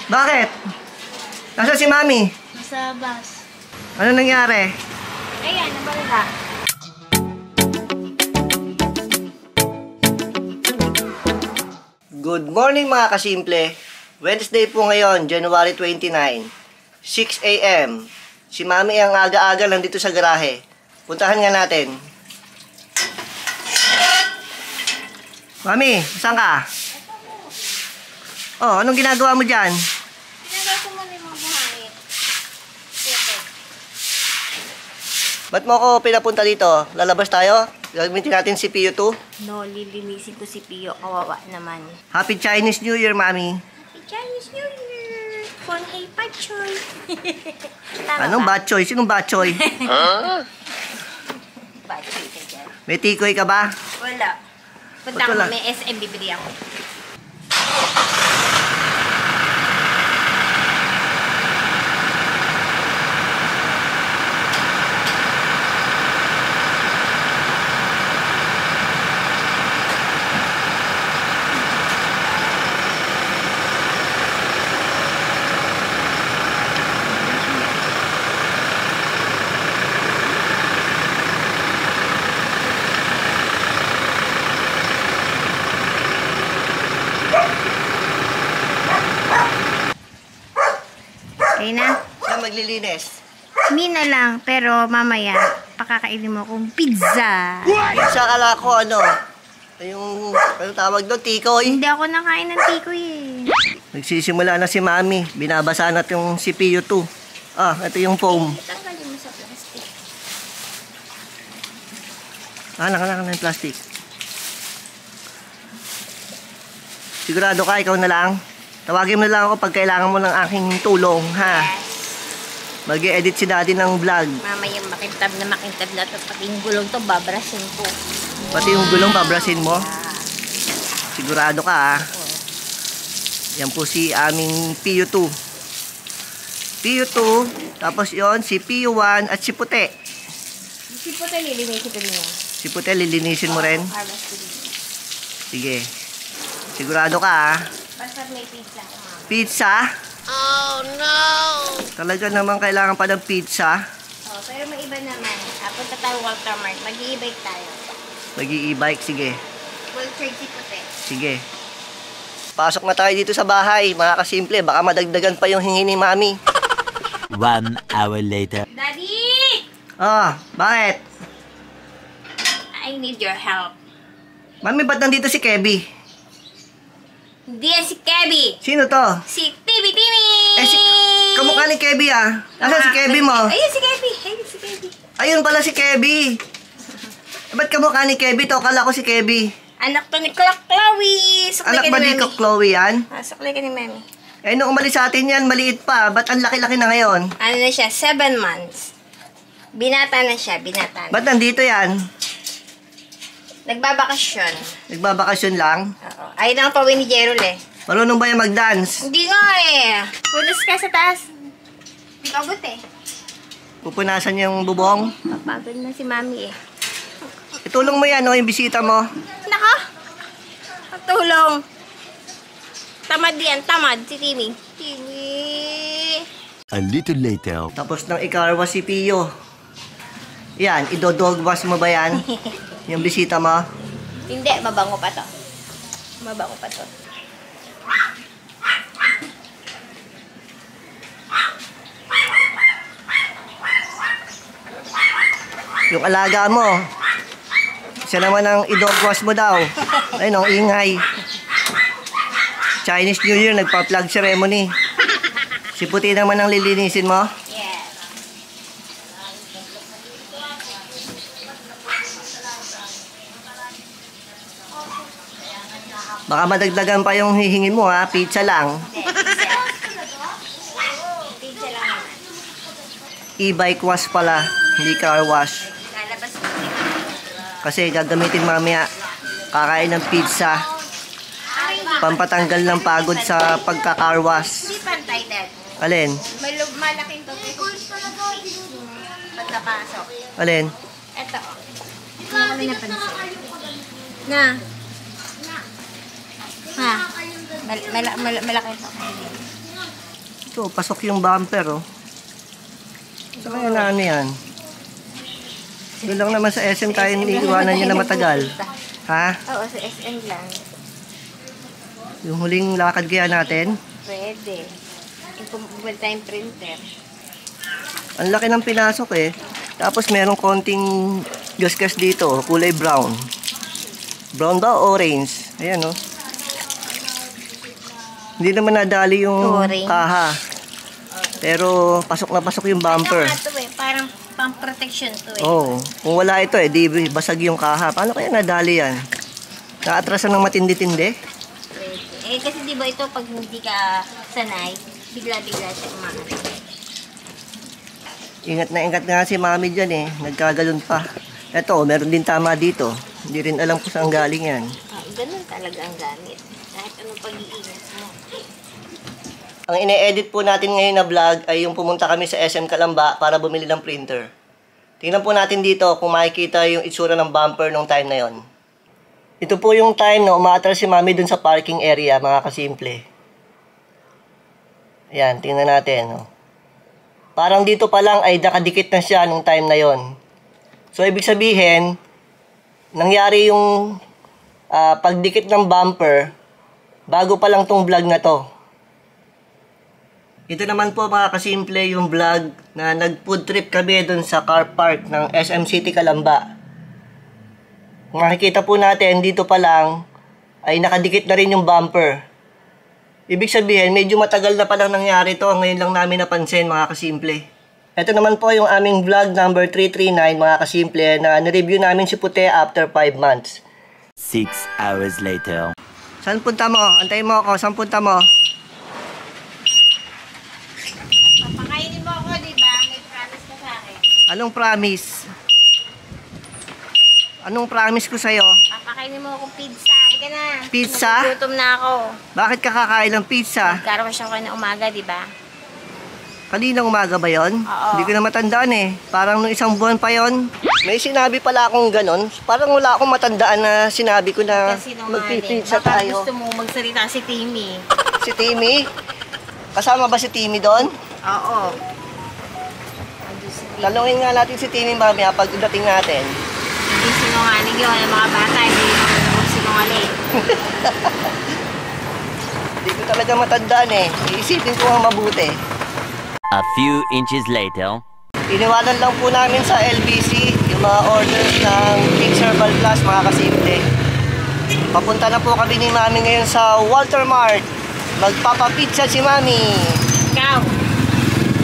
Bakit? Nasaan si Mami? Nasa bus. Ano nangyari? Ayan, nabalita. Good morning mga kasimple. Wednesday po ngayon, January 29, 6 a.m. Si Mami ang aga-aga nandito sa garahe. Puntahan nga natin. Mami, saan ka? Oh, anong ginagawa mo dyan? Ginagawa ko muna yung mga buhangin. Ba't mo ako pinapunta dito? Lalabas tayo? Gagamitin natin si Pio 2? No, lilinisin ko si Pio. Kawawa naman. Happy Chinese New Year, Mami. Happy Chinese New Year! Kung hey, Pachoy! Anong batchoy? Sinong batchoy? Pachoy ka dyan. May tikoy ka ba? Wala. Punta Ba't ko, wala? may SM bibili ako. Okay na? Saan maglilinis? Mina lang, pero mamaya, pakakainin mo akong pizza. Pizza kala ko ano? Ano tawag doon? Tikoy? Hindi ako nakain ng tikoy eh. Nagsisimula na si Mami. Binabasa na yung si Pio 2. Ah, ito yung foam. Tanggalin mo sa plastic. Anak ng plastic. Sigurado ka, ikaw na lang. Tawagin mo na lang ako pag kailangan mo ng aking tulong, ha? Yes. Mag-i-edit si Daddy ng vlog. Mamaya makintab na to. Pati yung gulong to, babrasin ko. Pati yung gulong, babrasin mo. Sigurado ka, ha? Yan po si aming Pio 2. Pio 2, tapos yon si Pio 1 at si Puti. Si Puti, lilinisin ko din yan. Si Puti, lilinisin mo rin. Harvest ko din. Sige. Sigurado ka, ha? Basta may pizza ko, mama. Pizza? Oh, no! Talaga naman kailangan pa ng pizza. Oh, pero may iba naman. Punta tayo Walter Mart. Mag-i-e-bike tayo. Mag-i-e-bike, sige. Full charge si Puti. Sige. Pasok na tayo dito sa bahay, mga kasimple. Baka madagdagan pa yung hingi ni Mami. 1 hour later. Daddy! Ah, bakit? I need your help. Mami, ba't nandito si Kebby? Hindi yan si Kebby. Sino to? Si Timmy! Kamukha ni Kebby, ah. Nasaan si Kebby mo? Ayun si Kebby. Ayun si Kebby. Ayun pala si Kebby. Ba't kamukha ni Kebby to? Kala ko si Kebby. Anak to ni Chloe. Suklay Anak ka ba ni ni Mami. Chloe yan? Suklay ka ni Mami. Eh, nung umalis sa atin yan, maliit pa. Ba't ang laki-laki na ngayon? Ano na siya? 7 months. Binata na siya. Binata na. Ba't nandito yan? Nagbabakasyon. Nagbabakasyon lang? Oo. Ayun ang pawin ni Jerol eh. Marunong ba yung mag-dance? Hindi nga eh. Punas ka sa taas. Hindi pagod eh. Pupunasan niya yung bubong? Papagod na si Mami eh. Itulong mo yan, no, yung bisita mo. Naka! Pagtulong. Tamad yan. Tamad si Timmy. Timmy! A little later. Tapos nang ikarwa si Pio. Yan, idodog wash mo ba yan? Yung bisita mo? Hindi. Mabango pa to. Mabango pa to. Yung alaga mo. Siya naman ang idog wash mo daw. Ayun, ang ingay. Chinese New Year, nagpa-flag ceremony. Si Puti naman ang lilinisin mo. Yes. Baka madagdagan pa yung hihingin mo, ha? Pizza lang. Pizza lang naman. E-bike wash pala, hindi car wash. Lalabas ko. Kasi gagamitin mamaya kakain ng pizza. Pampatanggal ng pagod sa pagka-car wash. Hindi pantay, Dad. Alin? Malaking to. Pagkapasok. Alin? Ito. Hindi ko na napansin. Na. Ha? Malaki ito. Ito, pasok yung bumper, oh. Sa kaya na ano yan? Doon lang naman sa SM tayo iniiwanan niya na matagal. Ha? Oo, sa SM lang. Yung huling lakad kaya natin? Pwede. Yung full time printer. Ang laki ng pinasok eh. Tapos merong konting gas-gas dito, kulay brown. Brown ba o orange? Ayan, oh. Hindi naman nadali yung Orange. kaha. Pero pasok na pasok yung bumper. Ano nga to eh, parang pang-protection to eh. Oo. Kung wala ito eh, di basag yung kaha. Paano kaya nadali yan? Naatrasan ng matindi-tindi? Pwede. Eh kasi di ba ito pag hindi ka sanay, bigla-bigla siya umakas. Ingat na ingat nga si mami dyan eh. Nagkagalon pa. Eto, meron din tama dito. Hindi rin alam kung saan galing yan. Ganun talaga ang gamit. Kahit anong pag-iingat mo. Ang ine-edit po natin ngayon na vlog ay yung pumunta kami sa SM Calamba para bumili ng printer. Tingnan po natin dito kung makikita yung itsura ng bumper nung time na yon. Ito po yung time na umaatras si mami dun sa parking area, mga kasimple. Ayan, tingnan natin. Oh. Parang dito pa lang ay nakadikit na siya nung time na yon. So, ibig sabihin, nangyari yung pagdikit ng bumper bago pa lang tong vlog na to. Ito naman po mga kasimple yung vlog na nag-food trip kami doon sa car park ng SM City Calamba. Kung makikita po natin, dito pa lang ay nakadikit na rin yung bumper. Ibig sabihin, medyo matagal na palang nangyari to. Ngayon lang namin napansin mga kasimple. Ito naman po yung aming vlog number 339 mga kasimple na nireview namin si Puti after 5 months. 6 hours later. Saan punta mo? Antayin mo ako. Saan punta mo? Papakainin mo ako, di ba? May promise ka sa akin. Anong promise? Anong promise ko sa'yo? Papakainin mo akong pizza. Halika na. Pizza? Nagugutom na ako. Bakit ka kakain ng pizza? Nagkarawas ako na umaga, di ba? Kaninang umaga ba yon? Oo. Hindi ko na matandaan eh. Parang nung isang buwan pa yon. May sinabi pala akong ganon. Parang wala akong matandaan na sinabi ko na Kasi nung magpipizza baka tayo. gusto mo magsalita si Timmy. Si Timmy? Kasama ba si Timmy doon? Oo. Ando si Timmy. Talungin nga natin si Timmy mamaya pag dating natin. Hindi sinungaling yun. Ang mga bata, hindi naman sinungaling. Hindi ko talaga matandaan eh. Iisipin ko ang mabuti. A few inches later. Iniwanan lang po namin sa LBC yung mga orders ng King Herbal Plus mga kasimple. Papunta na po kami ni Mami ngayon sa Walter Mart. Magpapapizza si Mami. Ikaw.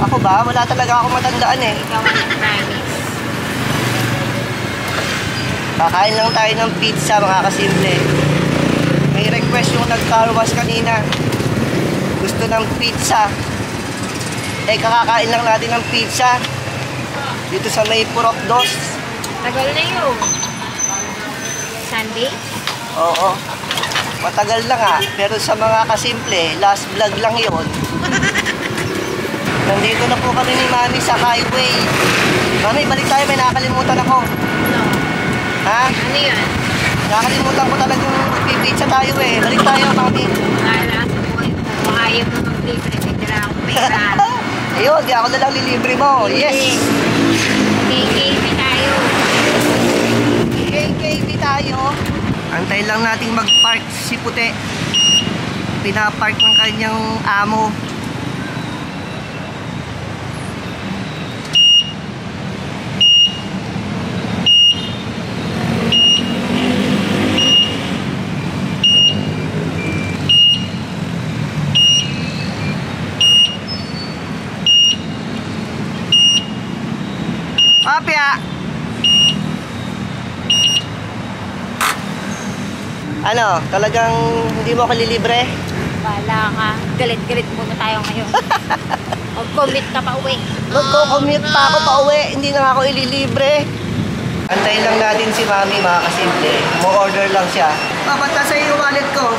Ako ba? Wala talaga akong matandaan eh. Ikaw ang nag-promise. Kakain lang tayo ng pizza mga kasimple. May request yung nag-car wash kanina. Gusto ng pizza. Eh kakakain lang natin ng pizza. Dito sa may Purok Dos. Tagal na yun. Sunday? Oo. Matagal lang ah. Pero sa mga kasimple, last vlog lang yon. Nandito na po kami ni Mami sa highway. Mami, balik tayo. May nakakalimutan ako. Ano? Ha? Ano yun? Nakakalimutan ko talagang magpipizza tayo eh. Balik tayo, Mami. Kala sa buhay mo. Kung ayaw mo mag-libre, may tira akong pera. Ayun, di ako na lang lilibre mo. Yes! KKB tayo. KKB tayo. Antay lang nating mag-park si Puti. Pinapark ng kanyang amo. Papya! Ano, talagang hindi mo ako lilibre? Bala ka. Galit-galit muna tayo ngayon. Mag-commit ka pa uwi. Magko-commute pa ako pa uwi, hindi na ako ililibre. Antayin lang natin si Mami mga kasimple. Mo-order lang siya. Papata sa iyo wallet ko.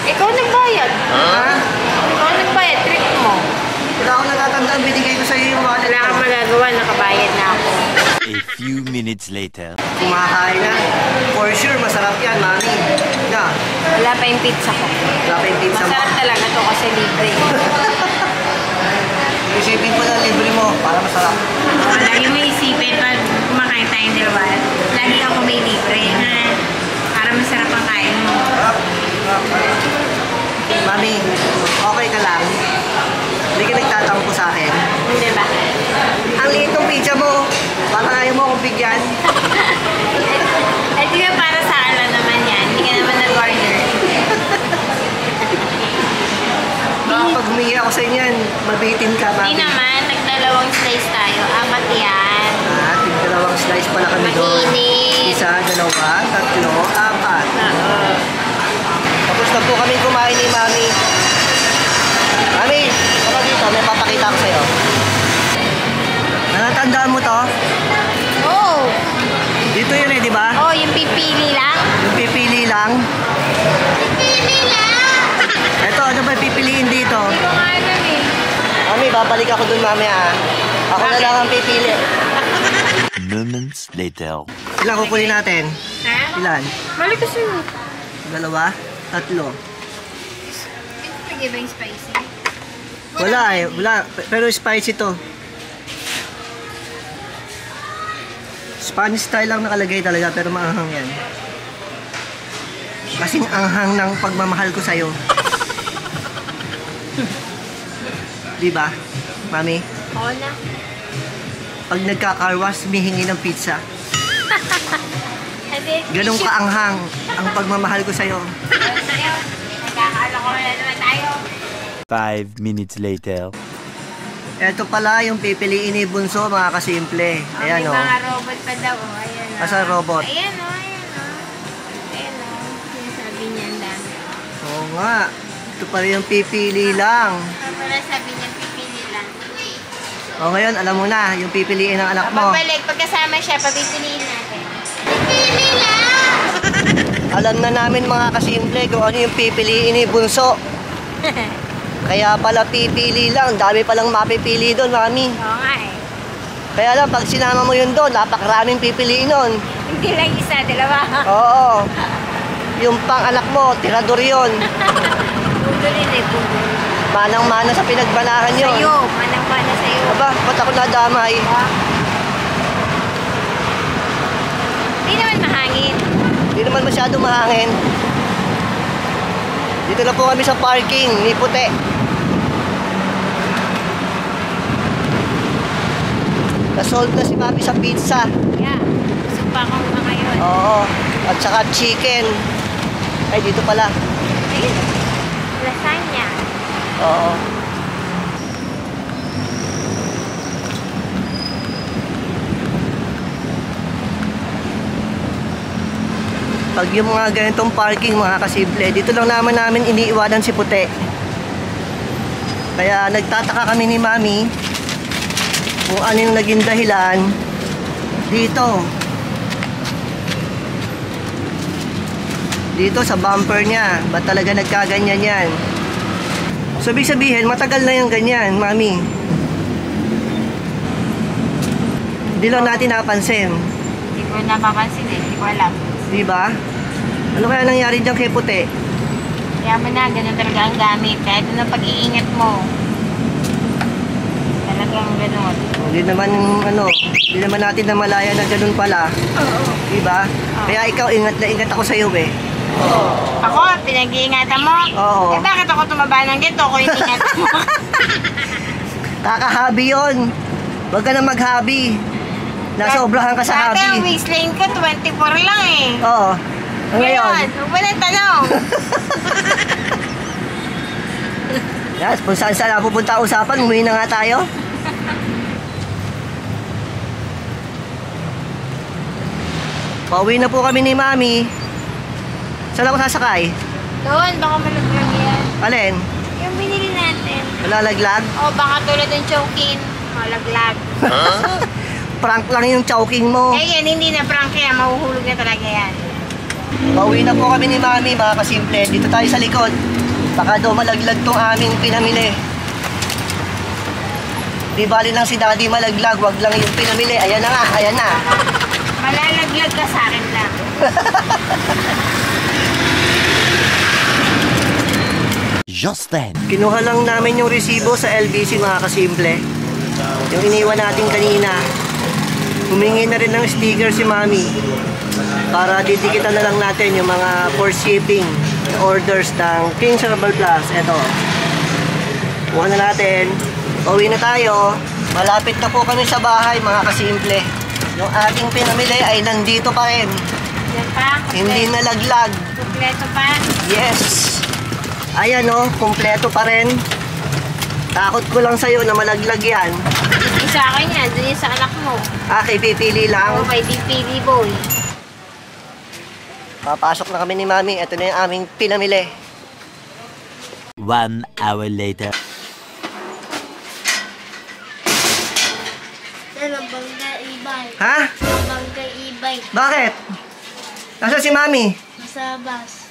Ikaw nagbayad. Ha? Ikaw nagbayad. Treat mo. Wala akong natatandaan, binigay ko sa iyo yung wallet Wala ko. kang magagawa. Nakabayad na ako. A few minutes later. Kumakain na. For sure, masarap yan, Mami. Na, Wala pa yung pizza ko. wala pa yung pizza mo. Masarap talaga to kasi libre. Isipin ko na libre mo para masarap. Lagi mo isipin pag kumakain tayong dalawa. Lagi ako may libre. Para masarap ang kain mo. Mami, okay ka lang? Hindi ka nagtatampo sa akin. Hindi ba? Ang liit ng pizza mo. Parang ayaw mo akong bigyan. Di ba para sa ala naman yan? Hindi ka naman nag-order. Baka pag humingi ako sa inyo yan, mabitin ka, Hindi mami. naman. Nagdalawang slice tayo. Apat yan. Dalawang slice pala kami doon. Mainit. Isa, dalawa, tatlo, apat. Oo. Tapos na po kami kumain ni Mami. Mami, ano dito? May papakita ko sa'yo. Natatandaan mo to? Oh! Dito yun eh, di ba? Oh, yung pipili lang? Yung pipili lang. Pipili lang! Eto, ano ba pipiliin dito? Hindi ko nga alam eh. Mami, babalik ako dun mamaya. Ako na lang ang pipili. Moments later. Ilan kukunin natin? Ha? Ilan? Balik ko sa'yo. Dalawa? Tatlo? Gusto mo give yung spicy? Wala eh, wala. Pero spicy to. Spanish style lang nakalagay talaga pero maanghang yan. Kasing anghang ng pagmamahal ko sa'yo. Diba, Mami? Oo na. Pag nagka-carwash, humihingi ng pizza. Ganun kaanghang ang pagmamahal ko sa'yo. Nagkakalokohan na naman tayo. 5 minutes later. Eto pala yung pipiliin ni Bunso, mga kasimple. Ayan May o. mga robot pa daw. Oh. Ayan o. Asan robot? Ayan o. Ayan o. Ayan o. Sinasabi niya ang dami. Oo nga. Ito pala yung pipili lang. Para sabi niya pipili lang. O ngayon, alam mo na, yung pipiliin ng anak mo. Pagbalik, pagkasama siya, papipiliin natin. Pipili lang! Alam na namin mga kasimple kung ano yung pipiliin ni Bunso. Kaya pala pipili lang. Dami palang mapipili doon, Mami. Oo nga eh. Kaya lang, pag sinama mo yun doon, napakaraming pipiliin nun. Hindi lang isa, dalawa. Oo. Yung pang-anak mo, tirador yun. Pudulin eh, pudul. Manang-mana sa pinagbanahan yun. Sa'yo, manang-mana sa'yo. Aba, ba't ako nadamay? Hindi naman mahangin. Hindi naman masyado mahangin. Dito na po kami sa parking ni Puti. Nasold na si Mami sa pizza. Yeah. Gusto pa akong ngayon. Oo. At saka chicken. Ay, dito pala. Ayun. Lasagna. Oo. Pag yung mga ganitong parking, mga kasimple, dito lang naman namin iniiwanan si Puti. Kaya nagtataka kami ni Mami kung ano yung naging dahilan dito. Dito sa bumper niya. Ba't talaga nagkaganyan yan? So, ibig sabihin, matagal na yung ganyan, Mami. Hindi lang natin napansin. Hindi ko napapansin eh. Hindi ko alam. Diba? Ano kaya nangyari dyan kay Puti? Kaya mo na, ganun talaga ang gamit. Kahit anong pag-iingat mo. Talagang ganun. Hindi naman natin namalaya na ganun pala. Oo. Diba? Kaya ikaw, ingat na ingat ako sa'yo eh. Ako, pinag-iingatan mo? Oo. Eh bakit ako tumaba ng ganito kung iingatan mo? Kakahabi yun. Huwag ka na maghabi. Nasobrahan ka sa Dati ang habi. waistline ko, 24 lang eh. Oo. Ngayon. Huwag mo nang tanong. Yes, kung saan saan pupunta ang usapan, umuwi na nga tayo. Pauwi na po kami ni Mami. Saan ako sasakay? Doon, baka malaglag yan. Alin? Yung binili natin. Malalaglag? O baka tulad ng chokin. Malaglag. Prank lang yung chowking mo. Eh yan, hindi na prank yan. Mahuhulog na talaga yan. Pauwi na po kami ni Mami, mga kasimple. Dito tayo sa likod. Baka daw malaglag tong aming pinamili. Di bali lang si Daddy malaglag, wag lang yung pinamili. Ayan na nga, ayan na. Malalaglag ka sa akin lang. just then. Kinuha lang namin yung resibo sa LBC mga kasimple. Yung iniwan natin kanina. Humingi na rin ng sticker si Mami. Para didikitan na lang natin yung mga for shipping orders ng King's Herbal Plus. Eto. Kuha na natin. Pauwi na tayo. Malapit na po kami sa bahay mga kasimple. Yung ating pinamili ay nandito pa rin. Yan pa. Hindi nalaglag. Kompleto pa. Yes. Ayan o, kumpleto pa rin. Takot ko lang sa'yo na malaglag yan. Hindi sa akin yan. Doon yung sa anak mo. Okay, pipili lang. Ako kay DPD boy. Papasok na kami ni Mami. Ito na yung aming pinamili. 1 hour later. Nabangga ibay. Ha? Nabangga ibay. Bakit? Nasaan si Mami? Sa bus.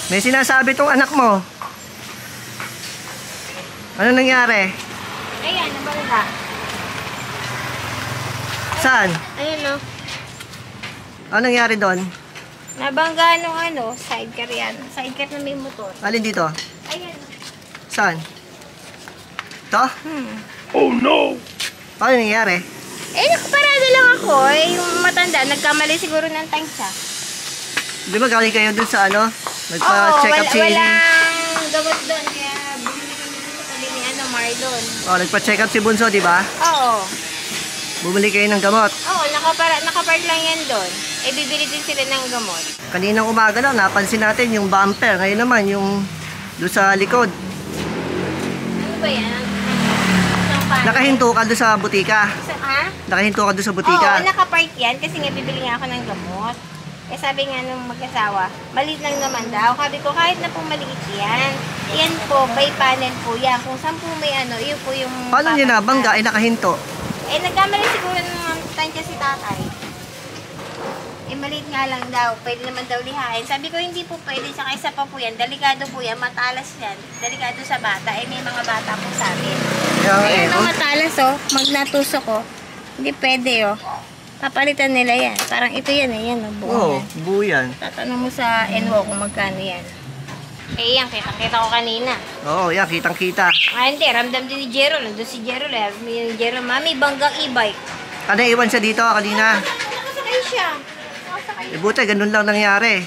May sinasabi tong anak mo. Ano nangyari? Ayan, nabangga. Saan? Ayun o. Ano nangyari doon? Nabangga nung sidecar yan. Sidecar na may motor. Alin dito? Ayan. Saan? Ito? Oh no! Paano nangyari? Nakaparada lang ako. Yung matanda, nagkamali siguro ng tansya. Di ba galing kayo dun sa nagpa-check up si... Walang gamot doon. Kaya bumili kami dun sa tabi ni Marlon. Nagpa-check up si Bunso, di ba? Oo. Bumili kayo ng gamot. Oo, nakapark lang yan doon. Bibili din sila ng gamot. Kaninang umaga lang, napansin natin yung bumper. Ngayon naman, yung doon sa likod. Ano ba yan? Nakahinto ka doon sa butika. Ha? Nakahinto ka doon sa butika. Oo, nakapark yan kasi nga bibili nga ako ng gamot. Sabi nga nung mag-asawa, maliit lang naman daw. Sabi ko, kahit na po maliit yan. Yan po, by panel po yan. Kung saan po may yun po yung... Paano niya nabangga? Nakahinto. Nagkamali siguro ng tansya si tatay. Maliit nga lang daw. Pwede naman daw lihain. Sabi ko, hindi po pwede. Saka isa pa po yan. Delikado po yan. Matalas yan. Delikado sa bata. May mga bata po sa amin. Ayan ang matalas, magnatusok, Hindi pwede, Papalitan nila yan. Parang ito yan, yan, buo Oo, yan. buo yan. Tatanong mo sa NWO kung magkano yan. Yan, kita ko kanina. Oo, yan, kitang-kita. Hindi, ramdam din ni Jero. Nandun si Jero, Jero, Mami, banggang e-bike. Iwan siya dito kanina. Nakasakay siya. Buti, ganun lang nangyari.